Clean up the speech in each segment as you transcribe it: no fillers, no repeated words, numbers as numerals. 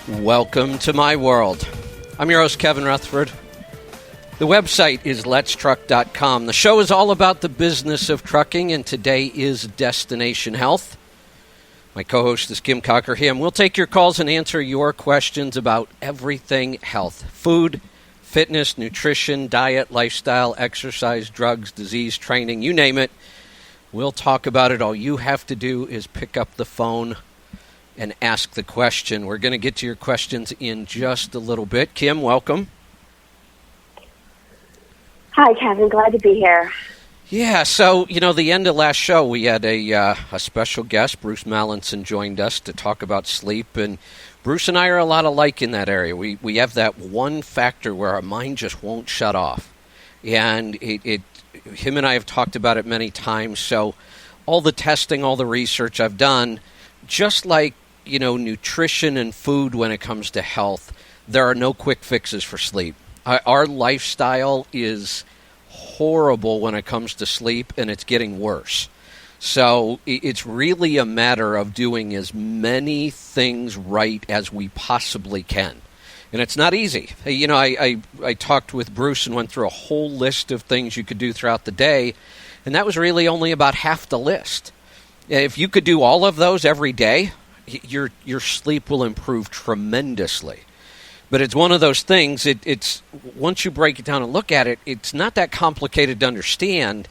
Welcome to my world. I'm your host, Kevin Rutherford. The website is letstruck.com. The show is all about the business of trucking, and today is Destination Health. My co-host is Kim Cockerham. We'll take your calls and answer your questions about everything health. Food, fitness, nutrition, diet, lifestyle, exercise, drugs, disease, training, you name it. We'll talk about it. All you have to do is pick up the phone and ask the question. We're going to get to your questions in just a little bit. Kim, welcome. Hi, Kevin. Glad to be here. Yeah, so, the end of last show, we had a special guest. Bruce Mallinson joined us to talk about sleep, and Bruce and I are a lot alike in that area. We have that one factor where our mind just won't shut off, and him and I have talked about it many times. So all the testing, all the research I've done, just like nutrition and food when it comes to health, there are no quick fixes for sleep. Our lifestyle is horrible when it comes to sleep, and it's getting worse. So it's really a matter of doing as many things right as we possibly can. And it's not easy. I talked with Bruce and went through a whole list of things you could do throughout the day, and that was really only about half the list. If you could do all of those every day, your sleep will improve tremendously. But it's one of those things, it's once you break it down and look at it, it's not that complicated to understand,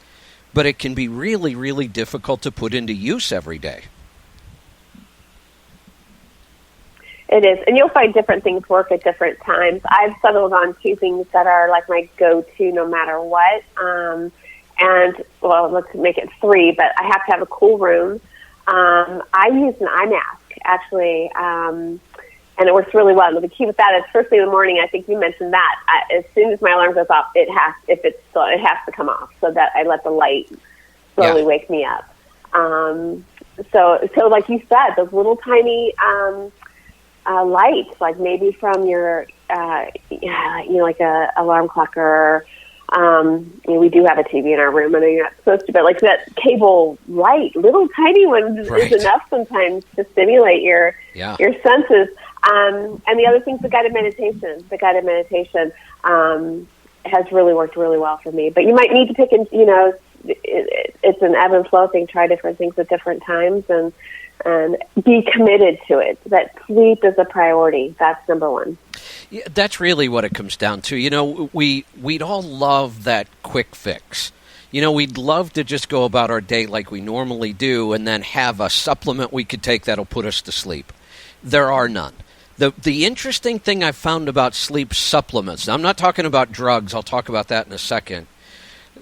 but it can be really, really difficult to put into use every day. It is, and you'll find different things work at different times. I've settled on two things that are like my go-to no matter what. Let's make it three, but I have to have a cool room. I use an eye mask, actually, and it works really well. And the key with that is first thing in the morning, I think you mentioned that. As soon as my alarm goes off, it has to come off so that I let the light slowly wake me up. So like you said, those little tiny lights, like maybe from your, like a alarm clock or, we do have a TV in our room. I know you're not supposed to, but like that cable light, little tiny one is enough sometimes to stimulate your senses. And the other thing's the guided meditation. The guided meditation has really worked really well for me. But you might need to pick, it's an ebb and flow thing. Try different things at different times and be committed to it. That sleep is a priority. That's number one. Yeah, that's really what it comes down to. We'd all love that quick fix. We'd love to just go about our day like we normally do and then have a supplement we could take that'll put us to sleep. There are none. The interesting thing I've found about sleep supplements, now I'm not talking about drugs, I'll talk about that in a second.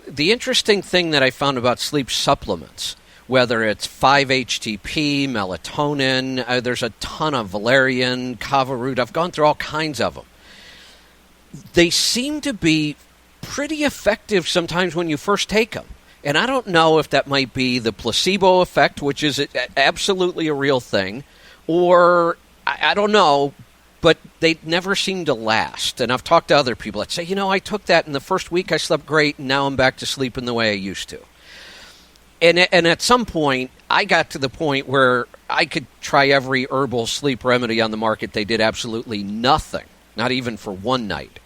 The interesting thing that I found about sleep supplements, whether it's 5-HTP, melatonin, there's a ton of valerian, kava root. I've gone through all kinds of them. They seem to be pretty effective sometimes when you first take them. And I don't know if that might be the placebo effect, which is absolutely a real thing, or I don't know, but they never seem to last. And I've talked to other people that say, I took that in the first week, I slept great, and now I'm back to sleeping the way I used to. And at some point, I got to the point where I could try every herbal sleep remedy on the market. They did absolutely nothing, not even for one night.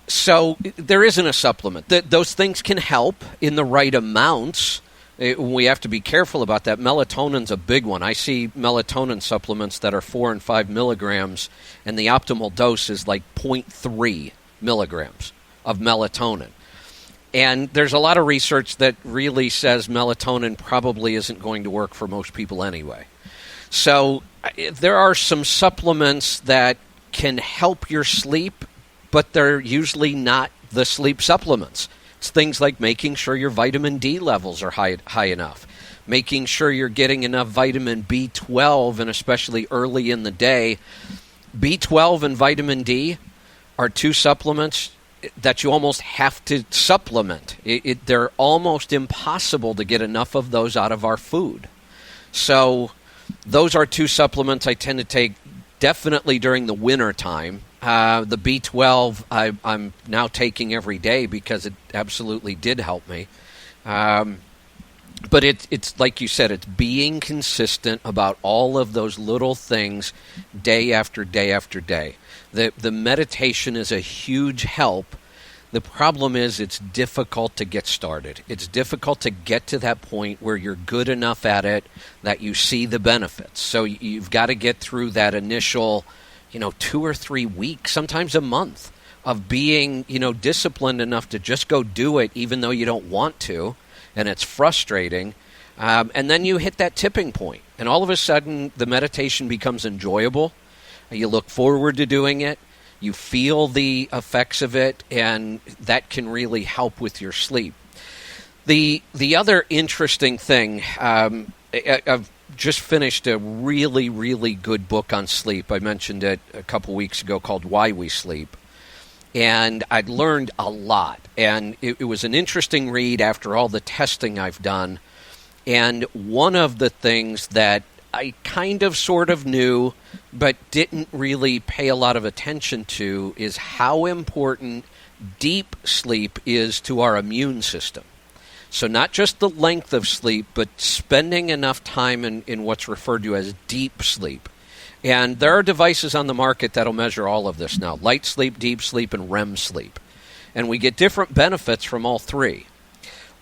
So there isn't a supplement. Those things can help in the right amounts. We have to be careful about that. Melatonin's a big one. I see melatonin supplements that are 4 and 5 milligrams, and the optimal dose is like 0.3 milligrams of melatonin. And there's a lot of research that really says melatonin probably isn't going to work for most people anyway. So there are some supplements that can help your sleep, but they're usually not the sleep supplements. It's things like making sure your vitamin D levels are high enough, making sure you're getting enough vitamin B12, and especially early in the day. B12 and vitamin D are two supplements that you almost have to supplement. They're almost impossible to get enough of those out of our food. So those are two supplements I tend to take definitely during the winter time. The B12 I'm now taking every day because it absolutely did help me. But it's like you said, it's being consistent about all of those little things day after day after day. The meditation is a huge help. The problem is it's difficult to get started. It's difficult to get to that point where you're good enough at it that you see the benefits. So you've got to get through that initial, 2 or 3 weeks, sometimes a month, of being, disciplined enough to just go do it even though you don't want to, and it's frustrating. And then you hit that tipping point, and all of a sudden the meditation becomes enjoyable. You look forward to doing it. You feel the effects of it, and that can really help with your sleep. The other interesting thing, I've just finished a really, really good book on sleep. I mentioned it a couple weeks ago, called Why We Sleep. And I'd learned a lot. And it was an interesting read after all the testing I've done. And one of the things that I kind of sort of knew, but didn't really pay a lot of attention to, is how important deep sleep is to our immune system. So not just the length of sleep, but spending enough time in what's referred to as deep sleep. And there are devices on the market that'll measure all of this now: light sleep, deep sleep, and REM sleep. And we get different benefits from all three.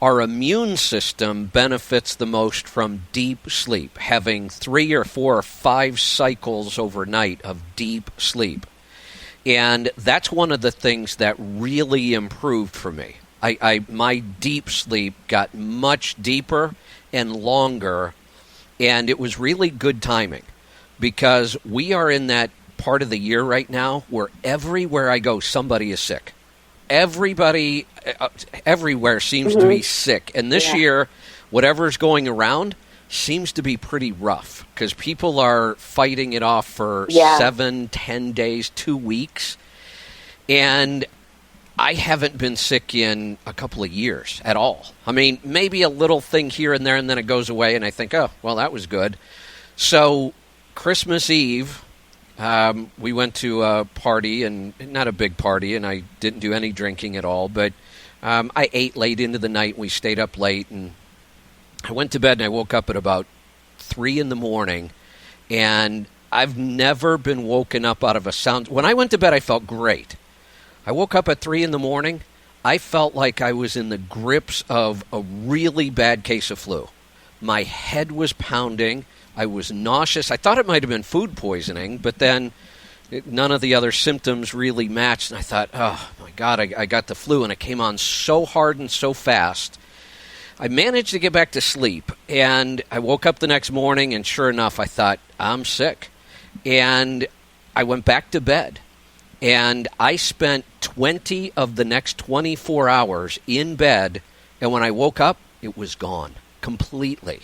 Our immune system benefits the most from deep sleep, having 3 or 4 or 5 cycles overnight of deep sleep. And that's one of the things that really improved for me. My deep sleep got much deeper and longer, and it was really good timing, because we are in that part of the year right now where everywhere I go, somebody is sick. Everybody everywhere seems to be sick. And this year, whatever's going around seems to be pretty rough, because people are fighting it off for 7, 10 days, 2 weeks. And I haven't been sick in a couple of years at all. I mean, maybe a little thing here and there, and then it goes away, and I think, oh, well, that was good. So Christmas Eve, we went to a party, and not a big party, and I didn't do any drinking at all, but I ate late into the night. We stayed up late, and I went to bed, and I woke up at about 3 in the morning, and I've never been woken up out of a sound. When I went to bed, I felt great. I woke up at 3 in the morning. I felt like I was in the grips of a really bad case of flu. My head was pounding. I was nauseous. I thought it might have been food poisoning, but then none of the other symptoms really matched. And I thought, oh, my God, I got the flu, and it came on so hard and so fast. I managed to get back to sleep, and I woke up the next morning, and sure enough, I thought, I'm sick. And I went back to bed, and I spent 20 of the next 24 hours in bed, and when I woke up, it was gone completely.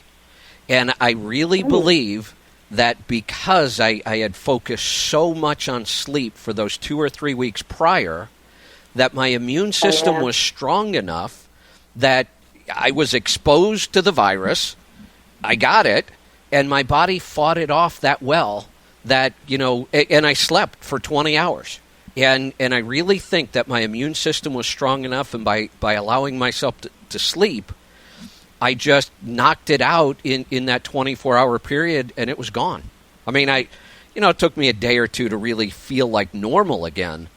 And I really believe that because I had focused so much on sleep for those 2 or 3 weeks prior, that my immune system was strong enough that I was exposed to the virus, I got it, and my body fought it off that well that, and I slept for 20 hours. And I really think that my immune system was strong enough, and by allowing myself to sleep, I just knocked it out in that 24-hour period, and it was gone. I mean, it took me a day or two to really feel like normal again,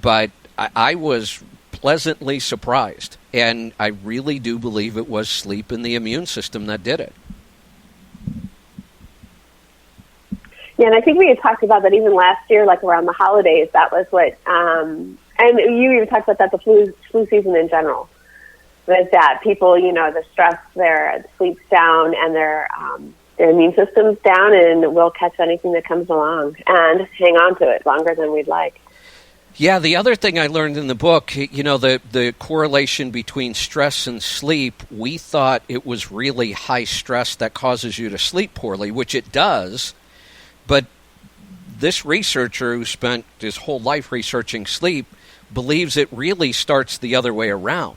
but I was pleasantly surprised, and I really do believe it was sleep and the immune system that did it. Yeah, and I think we had talked about that even last year, like around the holidays. That was what, and you even talked about that, the flu season in general. Was that people, the stress, their sleep's down, and their immune system's down, and we'll catch anything that comes along and hang on to it longer than we'd like. Yeah, the other thing I learned in the book, the correlation between stress and sleep, we thought it was really high stress that causes you to sleep poorly, which it does. But this researcher who spent his whole life researching sleep believes it really starts the other way around.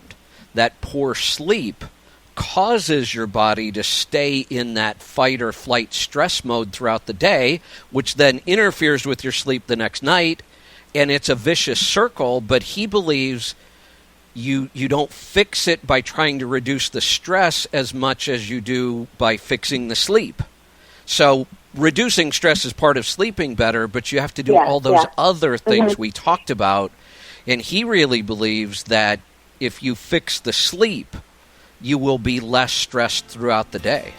That poor sleep causes your body to stay in that fight or flight stress mode throughout the day, which then interferes with your sleep the next night, and it's a vicious circle. But he believes you don't fix it by trying to reduce the stress as much as you do by fixing the sleep. So reducing stress is part of sleeping better, but you have to do all those other things we talked about. And he really believes that if you fix the sleep, you will be less stressed throughout the day.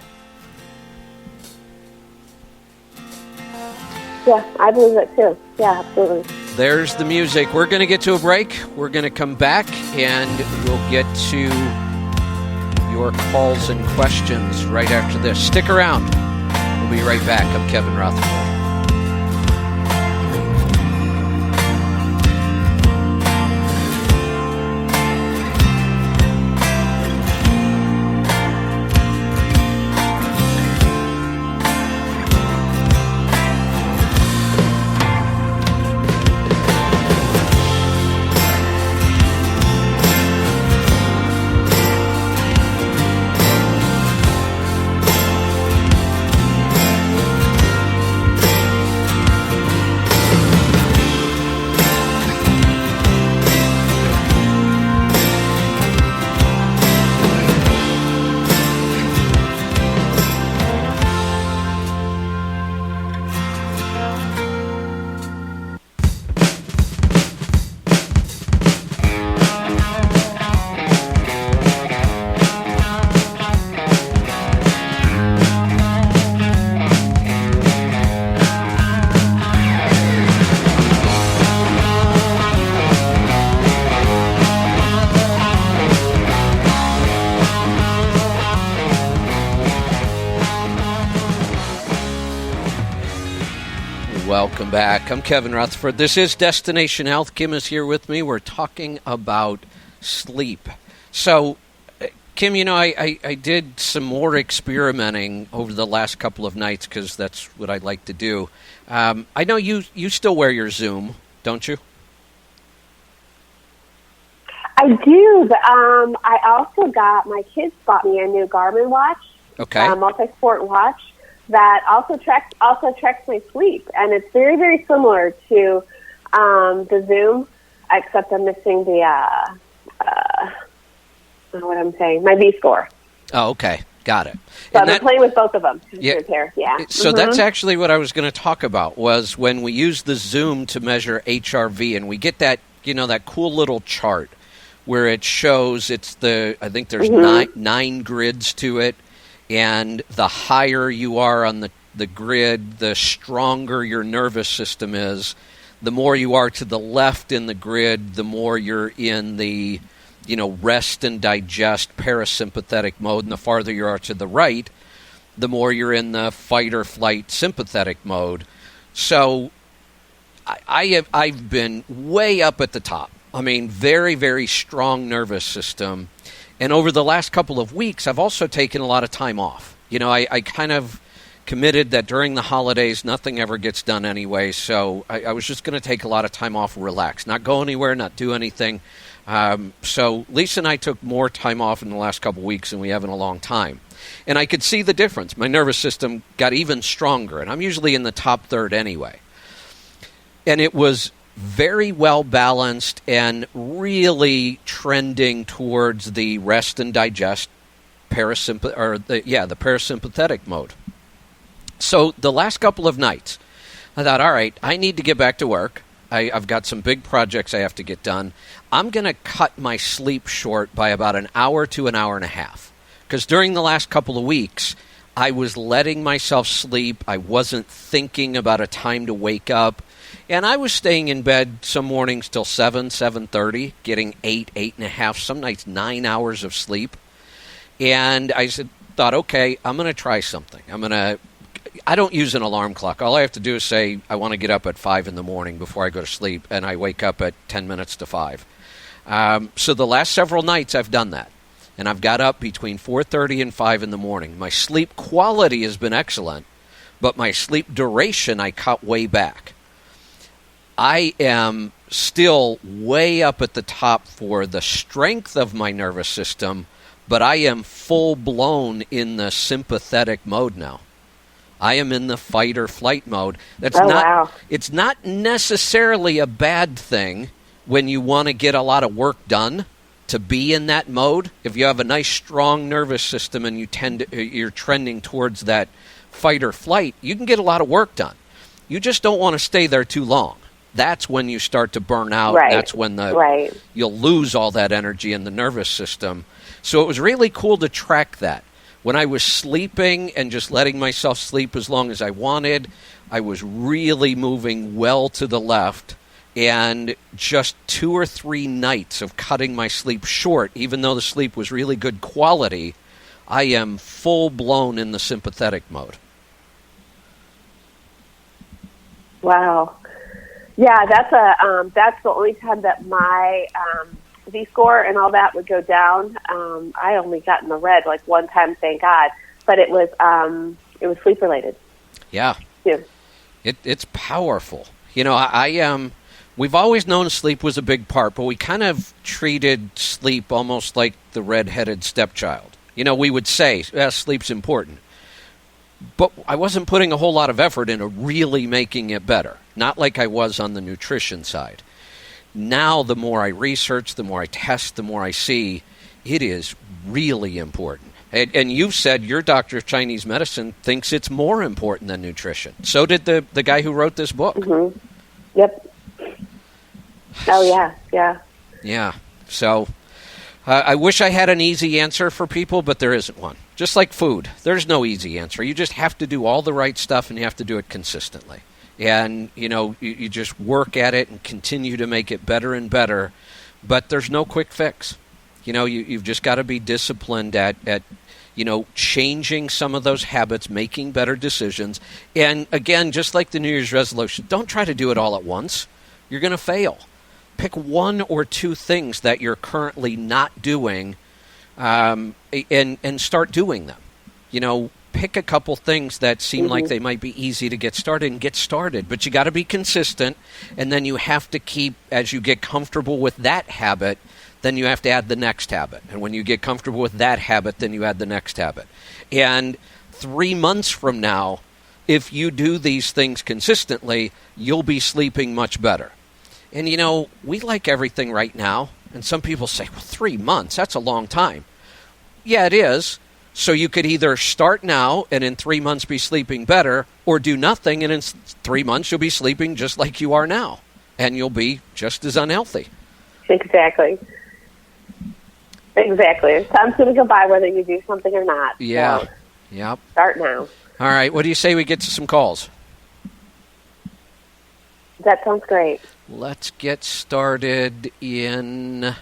Yeah, I believe that too. Yeah, absolutely. There's the music. We're going to get to a break. We're going to come back, and we'll get to your calls and questions right after this. Stick around. We'll be right back. I'm Kevin Rutherford. Welcome back. I'm Kevin Rutherford. This is Destination Health. Kim is here with me. We're talking about sleep. So, Kim, you know, I did some more experimenting over the last couple of nights because that's what I like to do. I know you still wear your Zoom, don't you? I do, but I also my kids bought me a new Garmin watch, multi-sport watch, that also tracks my sleep, and it's very, very similar to the Zoom, except I'm missing the my V-score. Oh, okay, got it. So I've been playing with both of them. Yeah. So that's actually what I was going to talk about, was when we use the Zoom to measure HRV, and we get that, you know, that cool little chart where it shows I think there's nine grids to it. And the higher you are on the grid, the stronger your nervous system is. The more you are to the left in the grid, the more you're in the, you know, rest and digest parasympathetic mode. And the farther you are to the right, the more you're in the fight or flight sympathetic mode. So I've been way up at the top. I mean, very, very strong nervous system. And over the last couple of weeks, I've also taken a lot of time off. You know, I kind of committed that during the holidays, nothing ever gets done anyway. So I was just going to take a lot of time off and relax, not go anywhere, not do anything. So Lisa and I took more time off in the last couple of weeks than we have in a long time. And I could see the difference. My nervous system got even stronger, and I'm usually in the top third anyway. And it was very well balanced and really trending towards the rest and digest the parasympathetic mode. So the last couple of nights, I thought, all right, I need to get back to work. I've got some big projects I have to get done. I'm going to cut my sleep short by about an hour to an hour and a half. Because during the last couple of weeks, I was letting myself sleep. I wasn't thinking about a time to wake up. And I was staying in bed some mornings till 7:30, getting 8.5, some nights 9 hours of sleep. And I thought, okay, I'm going to try something. I don't use an alarm clock. All I have to do is say I want to get up at 5 in the morning before I go to sleep, and I wake up at 10 minutes to 5. So the last several nights I've done that. And I've got up between 4:30 and 5 in the morning. My sleep quality has been excellent, but my sleep duration I cut way back. I am still way up at the top for the strength of my nervous system, but I am full-blown in the sympathetic mode now. I am in the fight or flight mode. It's not necessarily a bad thing when you want to get a lot of work done to be in that mode, if you have a nice strong nervous system and you're trending towards that fight or flight, you can get a lot of work done. You just don't want to stay there too long. That's when you start to burn out. Right. That's when Right. you'll lose all that energy in the nervous system. So it was really cool to track that. When I was sleeping and just letting myself sleep as long as I wanted, I was really moving well to the left. And just 2 or 3 nights of cutting my sleep short, even though the sleep was really good quality, I am full-blown in the sympathetic mode. Wow. Yeah, that's the only time that my Z-score and all that would go down. I only got in the red like one time, thank God. But it was sleep related. Yeah. Yeah. It's powerful. You know, we've always known sleep was a big part, but we kind of treated sleep almost like the red-headed stepchild. You know, we would say, sleep's important. But I wasn't putting a whole lot of effort into really making it better, not like I was on the nutrition side. Now, the more I research, the more I test, the more I see, it is really important. And you've said your doctor of Chinese medicine thinks it's more important than nutrition. So did the guy who wrote this book. Mm-hmm. Yep. Oh, yeah, yeah. Yeah. So I wish I had an easy answer for people, but there isn't one. Just like food, there's no easy answer. You just have to do all the right stuff, and you have to do it consistently. And, you know, you just work at it and continue to make it better and better, but there's no quick fix. You know, you've just got to be disciplined at you know, changing some of those habits, making better decisions. And, again, just like the New Year's resolution, don't try to do it all at once. You're going to fail. Pick 1 or 2 things that you're currently not doing and start doing them. You know, pick a couple things that seem like they might be easy to get started and get started. But you got to be consistent, and then you have to keep, as you get comfortable with that habit, then you have to add the next habit. And when you get comfortable with that habit, then you add the next habit. And 3 months from now, if you do these things consistently, you'll be sleeping much better. And, you know, we like everything right now. And some people say, well, 3 months, that's a long time. Yeah, it is. So you could either start now and in 3 months be sleeping better, or do nothing and in 3 months you'll be sleeping just like you are now. And you'll be just as unhealthy. Exactly. Time's going to go by whether you do something or not. Yeah. So Yep. start now. All right. What do you say we get to some calls? That sounds great. Let's get started in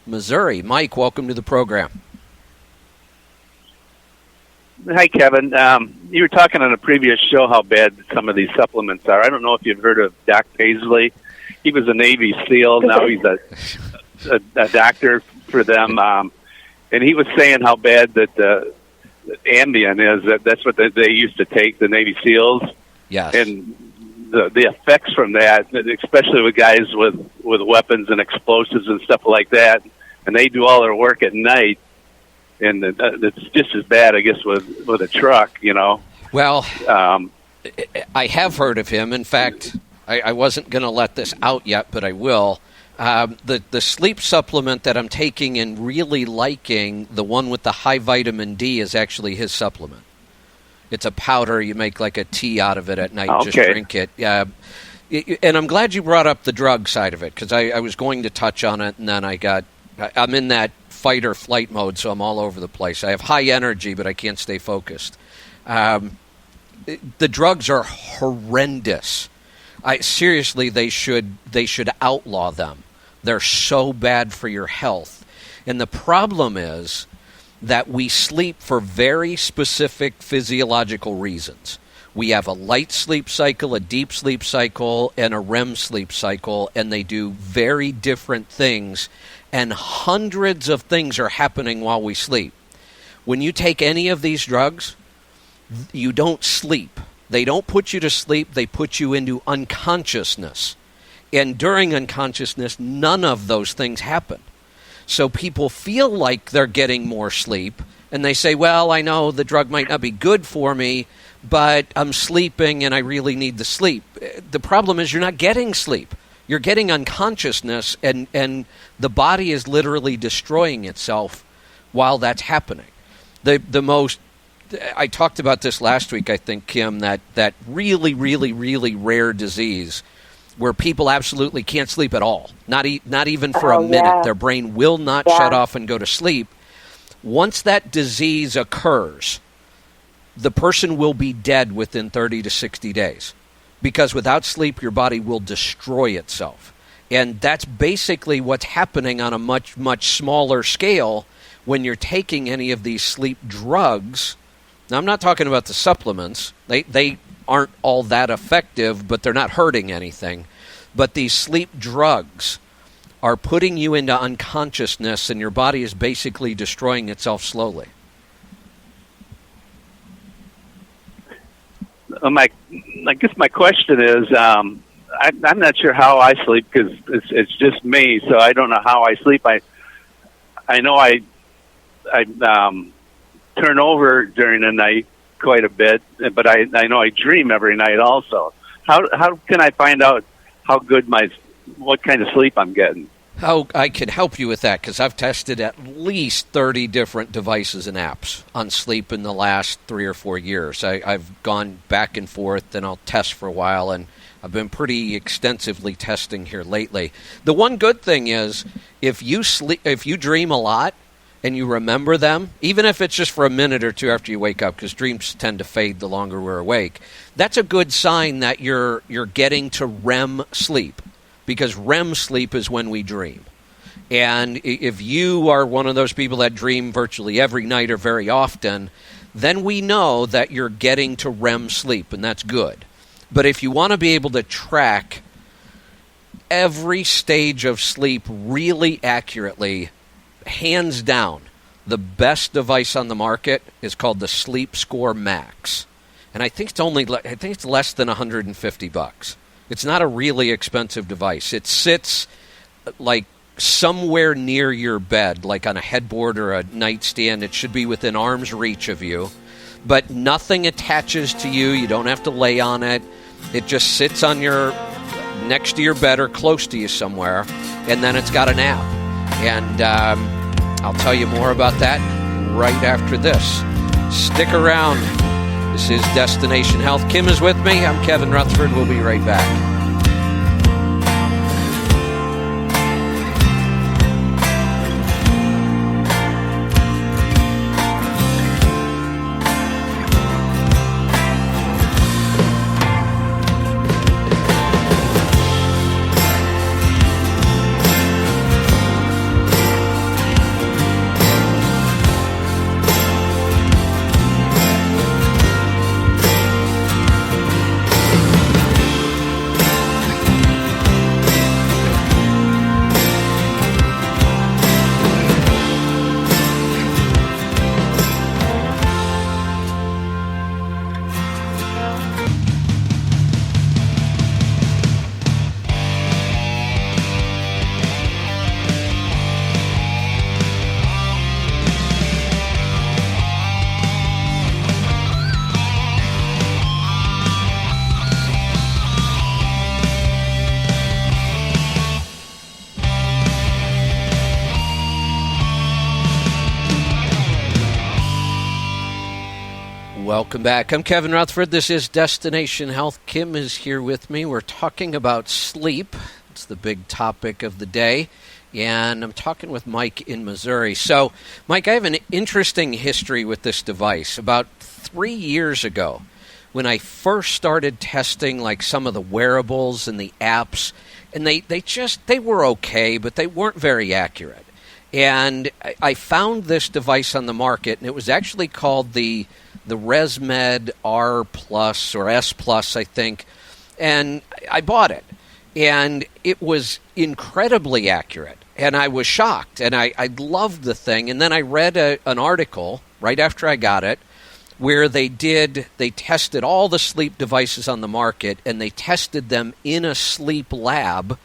Missouri. Mike, welcome to the program. Hi, Kevin. You were talking on a previous show how bad some of these supplements are. I don't know if you've heard of Doc Paisley. He was a Navy SEAL. Now he's a doctor for them. And he was saying how bad that Ambien is. That's what they used to take, the Navy SEALs. Yes. And the effects from that, especially with guys with weapons and explosives and stuff like that, and they do all their work at night, and it's just as bad, I guess, with a truck, you know. Well, I have heard of him. In fact, I wasn't going to let this out yet, but I will. The sleep supplement that I'm taking and really liking, the one with the high vitamin D, is actually his supplement. It's a powder. You make like a tea out of it at night. Okay. Just drink it. And I'm glad you brought up the drug side of it, because I was going to touch on it, and then I'm in that fight or flight mode, so I'm all over the place. I have high energy, but I can't stay focused. The drugs are horrendous. Seriously, they should outlaw them. They're so bad for your health. And the problem is that we sleep for very specific physiological reasons. We have a light sleep cycle, a deep sleep cycle, and a REM sleep cycle, and they do very different things, and hundreds of things are happening while we sleep. When you take any of these drugs, you don't sleep. They don't put you to sleep, they put you into unconsciousness. And during unconsciousness, none of those things happen. So people feel like they're getting more sleep, and they say, well, I know the drug might not be good for me, but I'm sleeping and I really need the sleep. The problem is you're not getting sleep. You're getting unconsciousness, and the body is literally destroying itself while that's happening. The most, I talked about this last week, I think, Kim, that really, really, really rare disease where people absolutely can't sleep at all, not even for a minute. Yeah. Their brain will not shut off and go to sleep. Once that disease occurs, the person will be dead within 30 to 60 days. Because without sleep, your body will destroy itself. And that's basically what's happening on a much, much smaller scale when you're taking any of these sleep drugs. Now, I'm not talking about the supplements. They aren't all that effective, but they're not hurting anything. But these sleep drugs are putting you into unconsciousness, and your body is basically destroying itself slowly. I guess my question is, I'm not sure how I sleep because it's just me, so I don't know how I sleep. I know I turn over during the night quite a bit, but I know I dream every night also. How can I find out what kind of sleep I'm getting? How I can help you with that, because I've tested at least 30 different devices and apps on sleep in the last 3 or 4 years. I've gone back and forth, and I'll test for a while, and I've been pretty extensively testing here lately. The one good thing is, if you dream a lot and you remember them, even if it's just for a minute or two after you wake up, because dreams tend to fade the longer we're awake, that's a good sign that you're getting to REM sleep. Because REM sleep is when we dream. And if you are one of those people that dream virtually every night or very often, then we know that you're getting to REM sleep, and that's good. But if you want to be able to track every stage of sleep really accurately, hands down, the best device on the market is called the Sleep Score Max. And I think it's less than $150. It's not a really expensive device. It sits like somewhere near your bed, like on a headboard or a nightstand. It should be within arm's reach of you. But nothing attaches to you. You don't have to lay on it. It just sits on next to your bed or close to you somewhere. And then it's got an app. And I'll tell you more about that right after this. Stick around. This is Destination Health. Kim is with me. I'm Kevin Rutherford. We'll be right back. Welcome back. I'm Kevin Rutherford. This is Destination Health. Kim is here with me. We're talking about sleep. It's the big topic of the day. And I'm talking with Mike in Missouri. So, Mike, I have an interesting history with this device. About 3 years ago, when I first started testing like some of the wearables and the apps, and they were okay, but they weren't very accurate. And I found this device on the market, and it was actually called the ResMed R Plus or S Plus, I think, and I bought it. And it was incredibly accurate, and I was shocked, and I loved the thing. And then I read an article right after I got it where they tested all the sleep devices on the market, and they tested them in a sleep lab,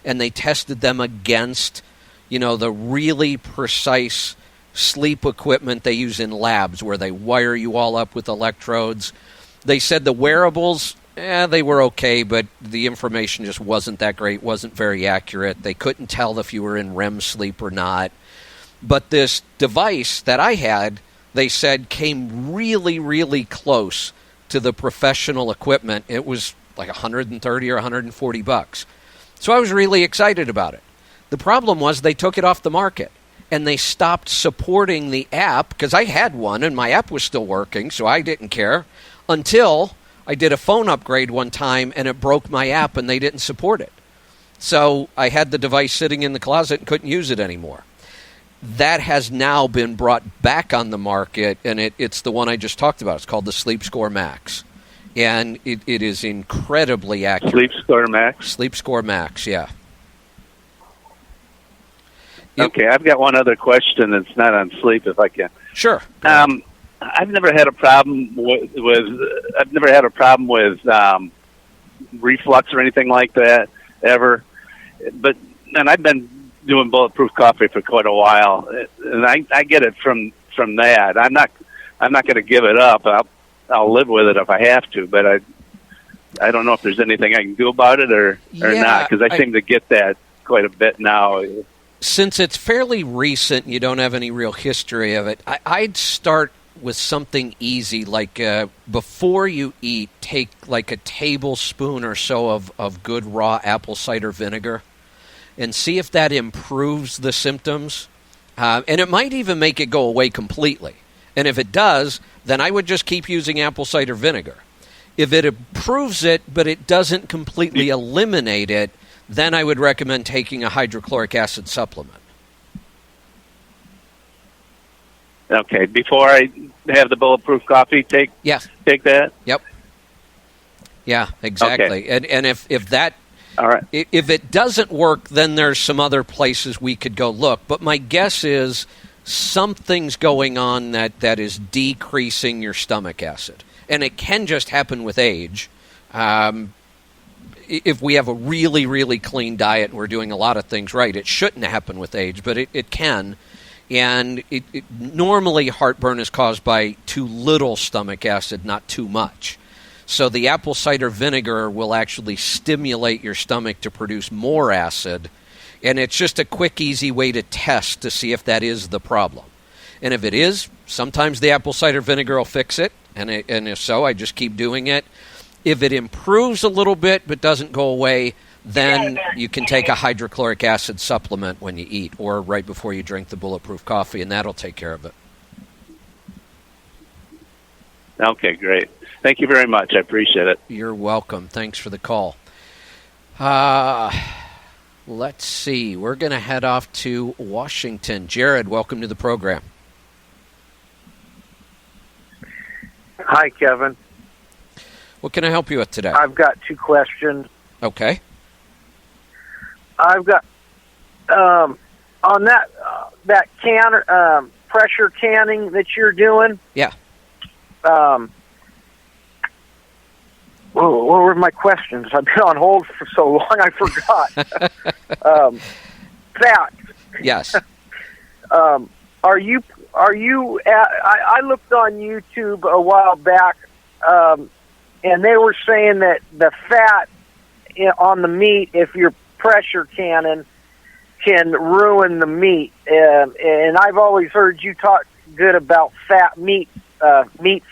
and they tested them against, the really precise sleep equipment they use in labs where they wire you all up with electrodes. They said the wearables, They were okay, but the information just wasn't that great, wasn't very accurate. They couldn't tell if you were in REM sleep or not. But this device that I had, they said, came really, really close to the professional equipment. It was like $130 or $140. So I was really excited about it. The problem was they took it off the market, and they stopped supporting the app, because I had one, and my app was still working, so I didn't care, until I did a phone upgrade one time, and it broke my app, and they didn't support it. So I had the device sitting in the closet and couldn't use it anymore. That has now been brought back on the market, and it's the one I just talked about. It's called the Sleep Score Max. And it is incredibly accurate. Sleep Score Max? Sleep Score Max, yeah. Okay, I've got one other question that's not on sleep, if I can. Sure. I've never had a problem with reflux or anything like that ever. And I've been doing bulletproof coffee for quite a while, and I get it from that. I'm not going to give it up. I'll live with it if I have to, but I don't know if there's anything I can do about it or not, because I seem to get that quite a bit now. Since it's fairly recent, you don't have any real history of it, I'd start with something easy, like before you eat, take like a tablespoon or so of good raw apple cider vinegar and see if that improves the symptoms. And it might even make it go away completely. And if it does, then I would just keep using apple cider vinegar. If it improves it, but it doesn't completely eliminate it, then I would recommend taking a hydrochloric acid supplement. Okay, before I have the bulletproof coffee, take that? Yep. Yeah, exactly. Okay. And if that, all right, if it doesn't work, then there's some other places we could go look. But my guess is something's going on that is decreasing your stomach acid. And it can just happen with age. If we have a really, really clean diet and we're doing a lot of things right, it shouldn't happen with age, but it can. And normally heartburn is caused by too little stomach acid, not too much. So the apple cider vinegar will actually stimulate your stomach to produce more acid, and it's just a quick, easy way to test to see if that is the problem. And if it is, sometimes the apple cider vinegar will fix it, and if so, I just keep doing it. If it improves a little bit but doesn't go away, then you can take a hydrochloric acid supplement when you eat or right before you drink the bulletproof coffee, and that'll take care of it. Okay, great. Thank you very much. I appreciate it. You're welcome. Thanks for the call. Let's see. We're going to head off to Washington. Jared, welcome to the program. Hi, Kevin. What can I help you with today? I've got two questions. Okay. I've got on that can pressure canning that you're doing. Yeah. What were my questions? I've been on hold for so long, I forgot. Fat. Yes. Are you? I looked on YouTube a while back, and they were saying that the fat on the meat, if you're pressure canning, can ruin the meat. And I've always heard you talk good about meat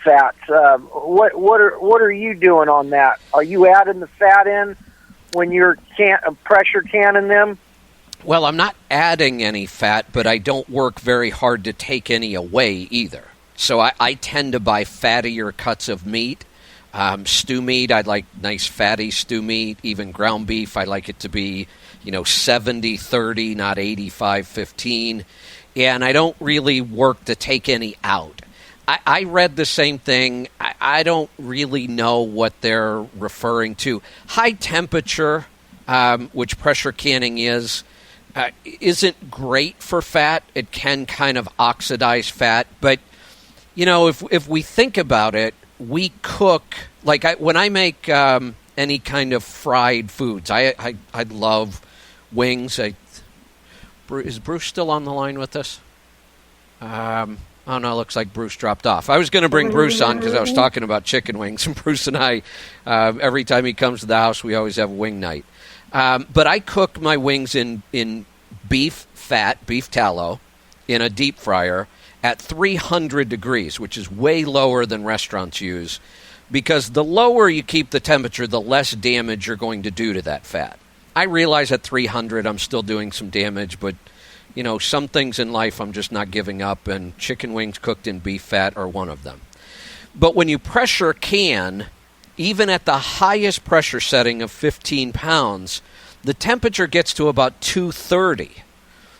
fats. What are you doing on that? Are you adding the fat in when you're pressure canning them? Well, I'm not adding any fat, but I don't work very hard to take any away either. So I tend to buy fattier cuts of meat. Stew meat, I like nice fatty stew meat. Even ground beef, I like it to be, 70-30, not 85-15. And I don't really work to take any out. I read the same thing. I don't really know what they're referring to. High temperature, which pressure canning isn't great for fat. It can kind of oxidize fat. But, if we think about it, we cook, when I make any kind of fried foods, I love wings. Is Bruce still on the line with us? Oh, no, looks like Bruce dropped off. I was going to bring Bruce on because I was talking about chicken wings. And Bruce and I, every time he comes to the house, we always have wing night. But I cook my wings in beef fat, beef tallow, in a deep fryer at 300 degrees, which is way lower than restaurants use, because the lower you keep the temperature, the less damage you're going to do to that fat. I realize at 300 I'm still doing some damage, but you know, some things in life I'm just not giving up, and chicken wings cooked in beef fat are one of them. But when you pressure can, even at the highest pressure setting of 15 pounds, the temperature gets to about 230.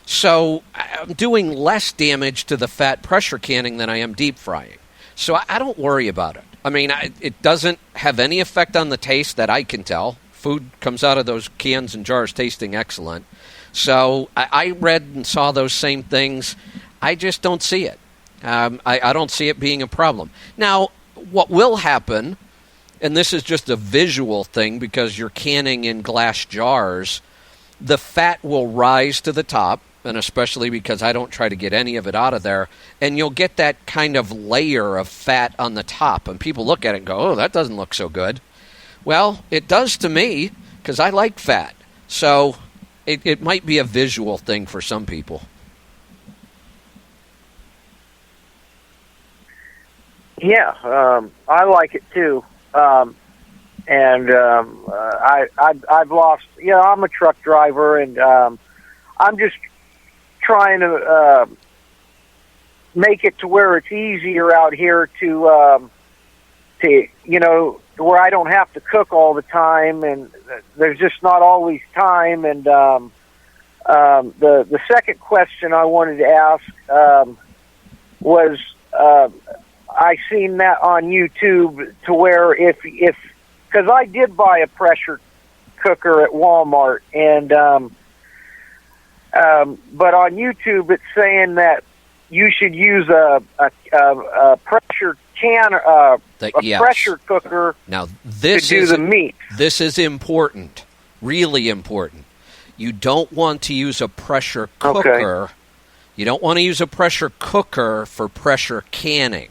So I'm doing less damage to the fat pressure canning than I am deep frying. So I don't worry about it. I mean, it doesn't have any effect on the taste that I can tell. Food comes out of those cans and jars tasting excellent. So I read and saw those same things. I just don't see it. I don't see it being a problem. Now, what will happen, and this is just a visual thing because you're canning in glass jars, the fat will rise to the top, and especially because I don't try to get any of it out of there, and you'll get that kind of layer of fat on the top. And people look at it and go, oh, that doesn't look so good. Well, it does to me because I like fat. So it might be a visual thing for some people. Yeah, I like it too. I've lost. Yeah, I'm a truck driver, and I'm just trying to make it to where it's easier out here to where I don't have to cook all the time, and there's just not always time. And the second question I wanted to ask was, I seen that on YouTube to where if because I did buy a pressure cooker at Walmart, and but on YouTube it's saying that you should use a pressure pressure cooker now, this to do the meat. This is important, really important. You don't want to use a pressure cooker. Okay. You don't want to use a pressure cooker for pressure canning.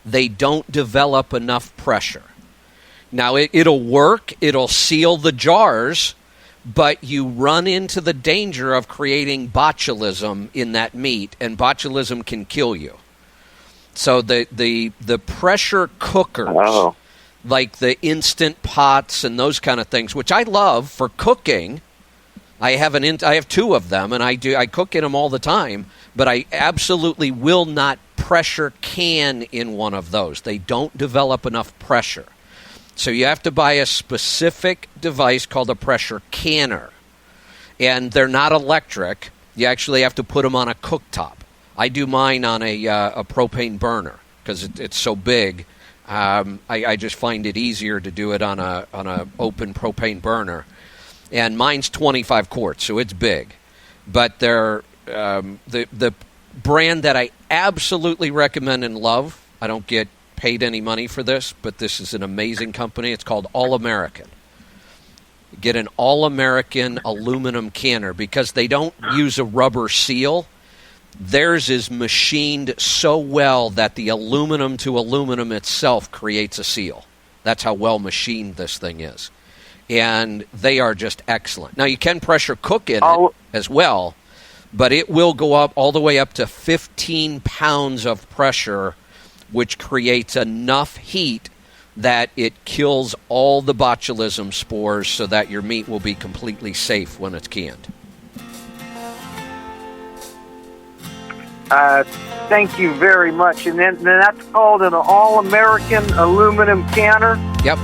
They don't develop enough pressure. Now, it'll work. It'll seal the jars, but you run into the danger of creating botulism in that meat, and botulism can kill you. So the pressure cookers, like the Instant Pots and those kind of things, which I love for cooking. I have two of them, and I cook in them all the time, but I absolutely will not pressure can in one of those. They don't develop enough pressure. So you have to buy a specific device called a pressure canner. And they're not electric. You actually have to put them on a cooktop. I do mine on a propane burner because it's so big. I just find it easier to do it on a open propane burner. And mine's 25 quarts, so it's big. But they're the brand that I absolutely recommend and love. I don't get paid any money for this, but this is an amazing company. It's called All American. Get an All American aluminum canner because they don't use a rubber seal. Theirs is machined so well that the aluminum to aluminum itself creates a seal. That's how well machined this thing is. And they are just excellent. Now, you can pressure cook in it as well, but it will go up all the way up to 15 pounds of pressure, which creates enough heat that it kills all the botulism spores so that your meat will be completely safe when it's canned. Thank you very much. And then that's called an All-American aluminum canner? Yep.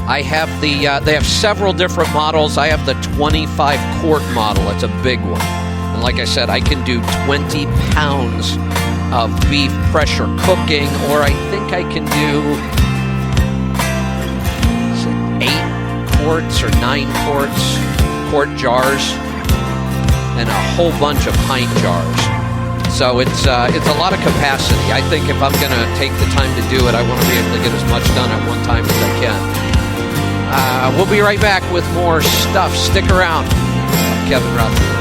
I have they have several different models. I have the 25-quart model. It's a big one. And like I said, I can do 20 pounds of beef pressure cooking, or I think I can do 8 quarts or 9 quart jars, and a whole bunch of pint jars. So it's a lot of capacity. I think if I'm going to take the time to do it, I want to be able to get as much done at one time as I can. We'll be right back with more stuff. Stick around. I'm Kevin Rutherford.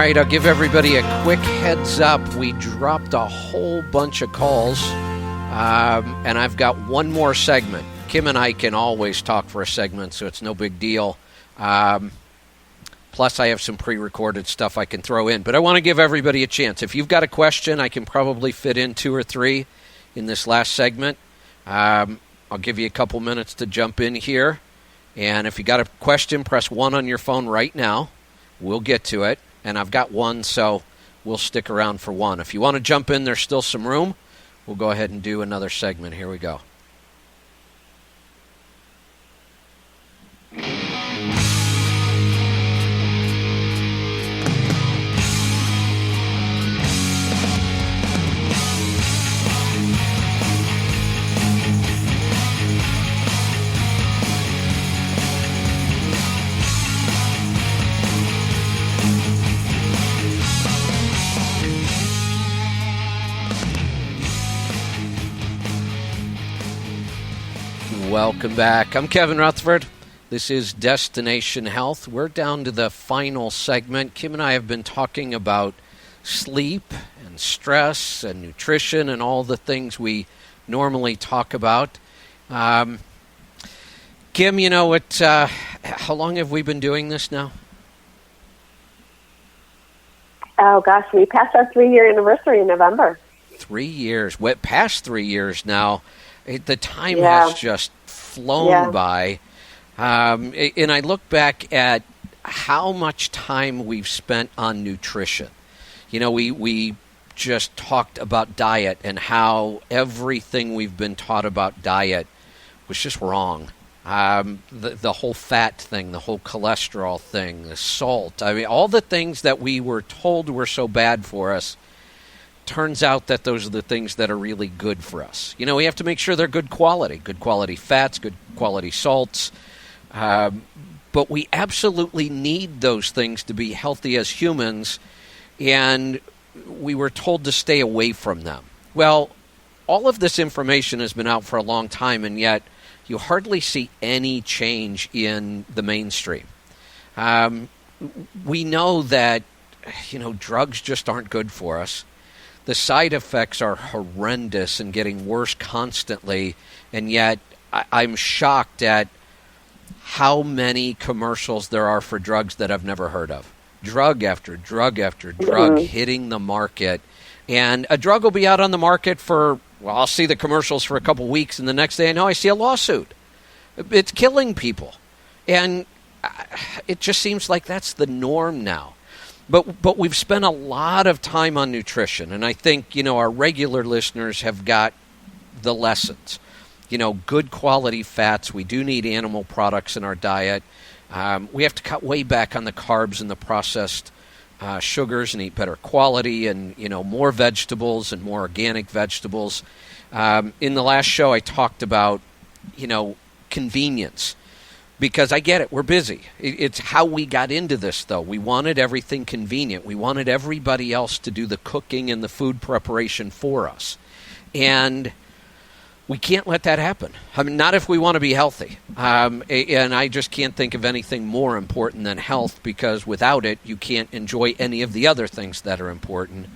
right, I'll give everybody a quick heads up. We dropped a whole bunch of calls, and I've got one more segment. Kim and I can always talk for a segment, so it's no big deal. Plus, I have some pre-recorded stuff I can throw in. But I want to give everybody a chance. If you've got a question, I can probably fit in 2 or 3 in this last segment. I'll give you a couple minutes to jump in here. And if you got a question, press 1 on your phone right now. We'll get to it. And I've got one, so we'll stick around for one. If you want to jump in, there's still some room. We'll go ahead and do another segment. Here we go. Welcome back. I'm Kevin Rutherford. This is Destination Health. We're down to the final segment. Kim and I have been talking about sleep and stress and nutrition and all the things we normally talk about. Kim, you know what? How long have we been doing this now? Oh, gosh, we passed our 3-year anniversary in November. 3 years. Past 3 years now. The time has just flown by. And I look back at how much time we've spent on nutrition. You know, we just talked about diet and how everything we've been taught about diet was just wrong. The whole fat thing, the whole cholesterol thing, the salt. I mean, all the things that we were told were so bad for us. Turns out that those are the things that are really good for us. You know, we have to make sure they're good quality fats, good quality salts. But we absolutely need those things to be healthy as humans, and we were told to stay away from them. Well, all of this information has been out for a long time, and yet you hardly see any change in the mainstream. We know that, you know, drugs just aren't good for us. The side effects are horrendous and getting worse constantly, and yet I'm shocked at how many commercials there are for drugs that I've never heard of. Drug after drug after drug hitting the market. And a drug will be out on the market for, well, I'll see the commercials for a couple weeks, and the next day I know I see a lawsuit. It's killing people. And it just seems like that's the norm now. But we've spent a lot of time on nutrition, and I think, you know, our regular listeners have got the lessons. You know, good quality fats. We do need animal products in our diet. We have to cut way back on the carbs and the processed sugars and eat better quality and, you know, more vegetables and more organic vegetables. In the last show, I talked about, you know, convenience. Because I get it, we're busy. It's how we got into this, though. We wanted everything convenient. We wanted everybody else to do the cooking and the food preparation for us. And we can't let that happen. I mean, not if we want to be healthy. And I just can't think of anything more important than health, because without it, you can't enjoy any of the other things that are important.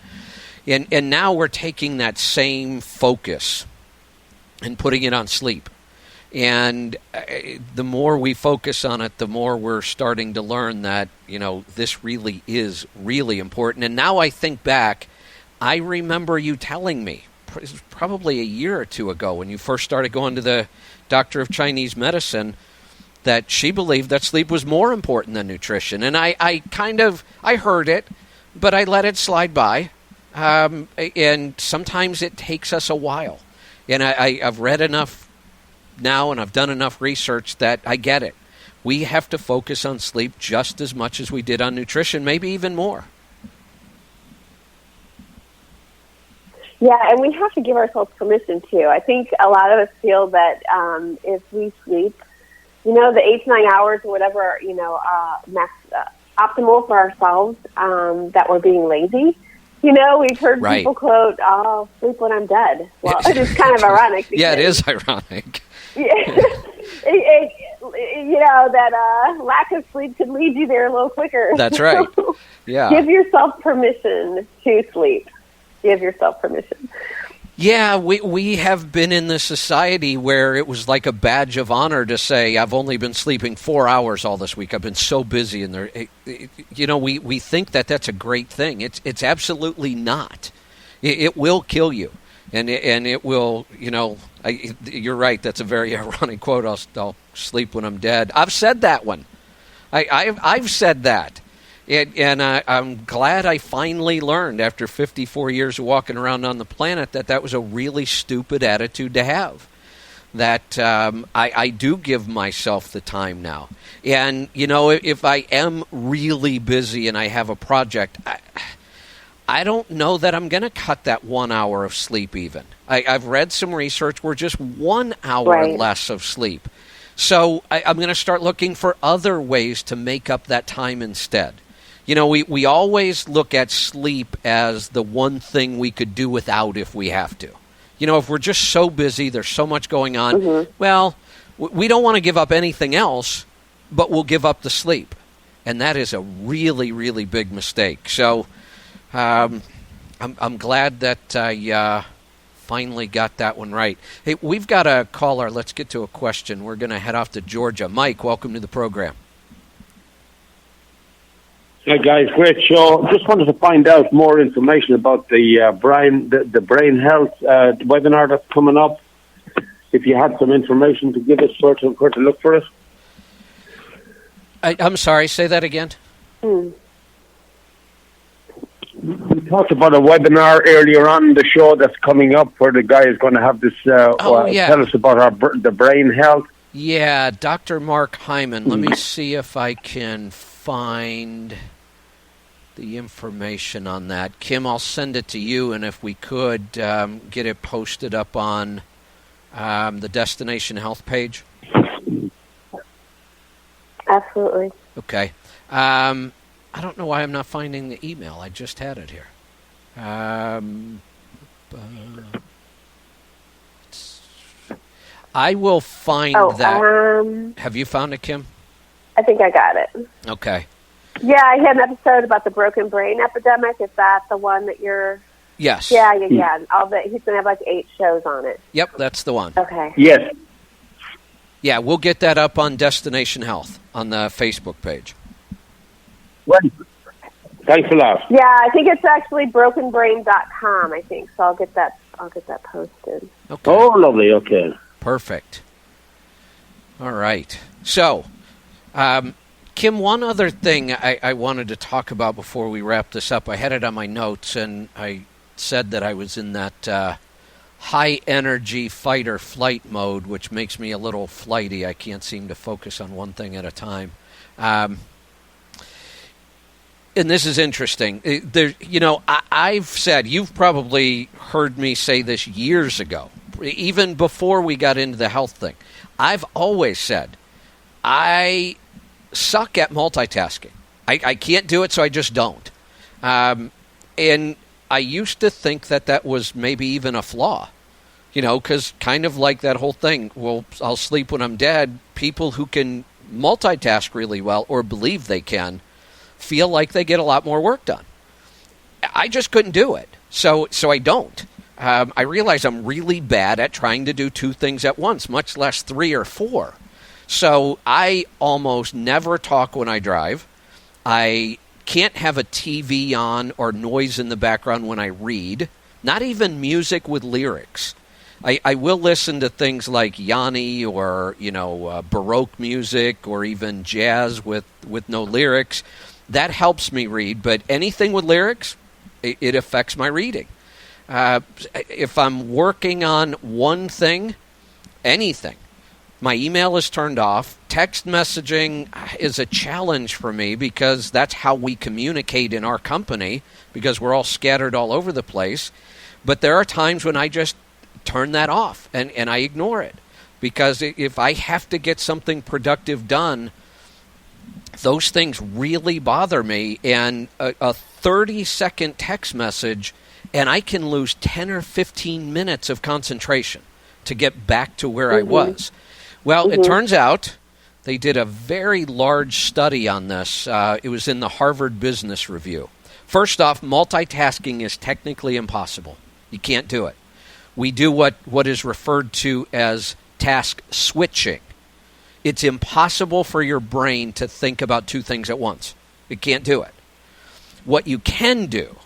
And now we're taking that same focus and putting it on sleep. And the more we focus on it, the more we're starting to learn that, you know, this really is really important. And now I think back, I remember you telling me, probably a year or two ago, when you first started going to the doctor of Chinese medicine, that she believed that sleep was more important than nutrition. And I heard it, but I let it slide by. And sometimes it takes us a while. And I've read enough now, and I've done enough research that I get it. We have to focus on sleep just as much as we did on nutrition, maybe even more. Yeah, and we have to give ourselves permission, too. I think a lot of us feel that if we sleep, you know, the 8 to 9 hours or whatever, you know, optimal for ourselves, that we're being lazy. You know, we've heard people quote, "I'll sleep when I'm dead." Well, it's kind of ironic. Yeah, it is ironic. that lack of sleep could lead you there a little quicker. That's right. Yeah. Give yourself permission to sleep. Give yourself permission. Yeah, we have been in this society where it was like a badge of honor to say, I've only been sleeping 4 hours all this week. I've been so busy. And we think that that's a great thing. It's absolutely not. It will kill you. And it will, you're right. That's a very ironic quote. I'll sleep when I'm dead. I've said that one. I've said that. And I'm glad I finally learned after 54 years of walking around on the planet that was a really stupid attitude to have. That I do give myself the time now. And, if I am really busy and I have a project, I don't know that I'm going to cut that 1 hour of sleep even. I've read some research where just 1 hour less of sleep. So I'm going to start looking for other ways to make up that time instead. We always look at sleep as the one thing we could do without if we have to. If we're just so busy, there's so much going on, well, we don't want to give up anything else, but we'll give up the sleep. And that is a really, really big mistake. So I'm glad that I finally got that one right. Hey, we've got a caller. Let's get to a question. We're going to head off to Georgia. Mike, welcome to the program. Hi guys, great show. Just wanted to find out more information about the brain health webinar that's coming up. If you had some information to give us where to look for it. I'm sorry, say that again. We talked about a webinar earlier on in the show that's coming up where the guy is going to have this tell us about the brain health. Yeah, Dr. Mark Hyman. Let me see if I can find the information on that. Kim, I'll send it to you, and if we could get it posted up on the Destination Health page. Absolutely. Okay. I don't know why I'm not finding the email. I just had it here. I will find that. Have you found it, Kim? I think I got it. Okay. Yeah, I had an episode about the broken brain epidemic. Is that the one that you're... Yes. Yeah. He's going to have like 8 shows on it. Yep, that's the one. Okay. Yes. Yeah, we'll get that up on Destination Health on the Facebook page. Well, thanks a lot. Yeah, I think it's actually brokenbrain.com, I think. So I'll get that posted. Okay. Oh, lovely. Okay. Perfect. All right. So, Kim, one other thing I wanted to talk about before we wrap this up. I had it on my notes, and I said that I was in that high-energy fight-or-flight mode, which makes me a little flighty. I can't seem to focus on one thing at a time. And this is interesting. I've said, you've probably heard me say this years ago, even before we got into the health thing. I've always said, I suck at multitasking. I can't do it, so I just don't. And I used to think that was maybe even a flaw, because kind of like that whole thing, well, I'll sleep when I'm dead. People who can multitask really well or believe they can feel like they get a lot more work done. I just couldn't do it, so I don't. I realize I'm really bad at trying to do 2 things at once, much less 3 or 4. So I almost never talk when I drive. I can't have a TV on or noise in the background when I read, not even music with lyrics. I will listen to things like Yanni or, Baroque music or even jazz with no lyrics. That helps me read, but anything with lyrics, it affects my reading. If I'm working on one thing, anything, my email is turned off. Text messaging is a challenge for me because that's how we communicate in our company because we're all scattered all over the place. But there are times when I just turn that off and I ignore it because if I have to get something productive done, those things really bother me. And a 30-second text message, and I can lose 10 or 15 minutes of concentration to get back to where I was. Well, it turns out They did a very large study on this. It was in the Harvard Business Review. First off, multitasking is technically impossible. You can't do it. We do what is referred to as task switching. It's impossible for your brain to think about two things at once. It can't do it. What you can do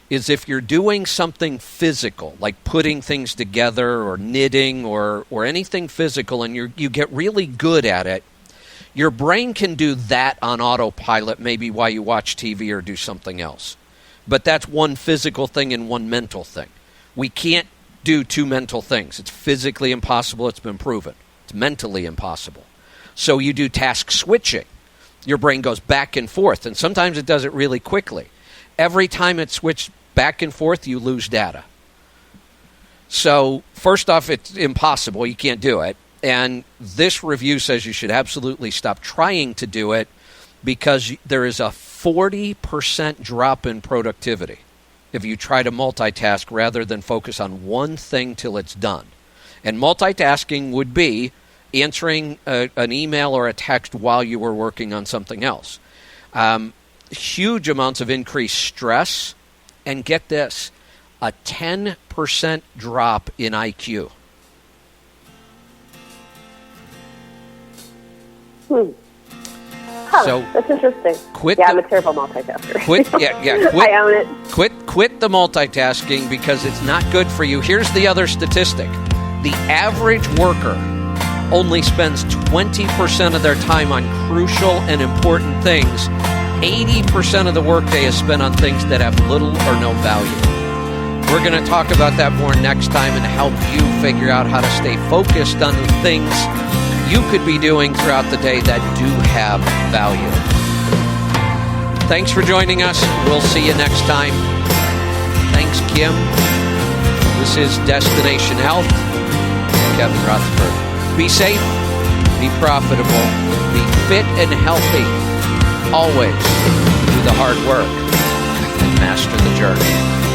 is if you're doing something physical, like putting things together or knitting or anything physical, and you get really good at it, your brain can do that on autopilot maybe while you watch TV or do something else. But that's one physical thing and one mental thing. We can't do two mental things. It's physically impossible. It's been proven. It's mentally impossible. So you do task switching. Your brain goes back and forth, and sometimes it does it really quickly. Every time it switches back and forth, you lose data. So first off, it's impossible. You can't do it. And this review says you should absolutely stop trying to do it because there is a 40% drop in productivity if you try to multitask rather than focus on one thing till it's done. And multitasking would be answering an email or a text while you were working on something else. Huge amounts of increased stress, and get this, a 10% drop in IQ. Huh, So that's interesting. I'm a terrible multitasker. Quit I own it. Quit the multitasking because it's not good for you. Here's the other statistic. The average worker only spends 20% of their time on crucial and important things. 80% of the workday is spent on things that have little or no value. We're going to talk about that more next time and help you figure out how to stay focused on the things you could be doing throughout the day that do have value. Thanks for joining us. We'll see you next time. Thanks, Kim. This is Destination Health. Kevin Rutherford. Be safe, be profitable, be fit and healthy. Always do the hard work and master the journey.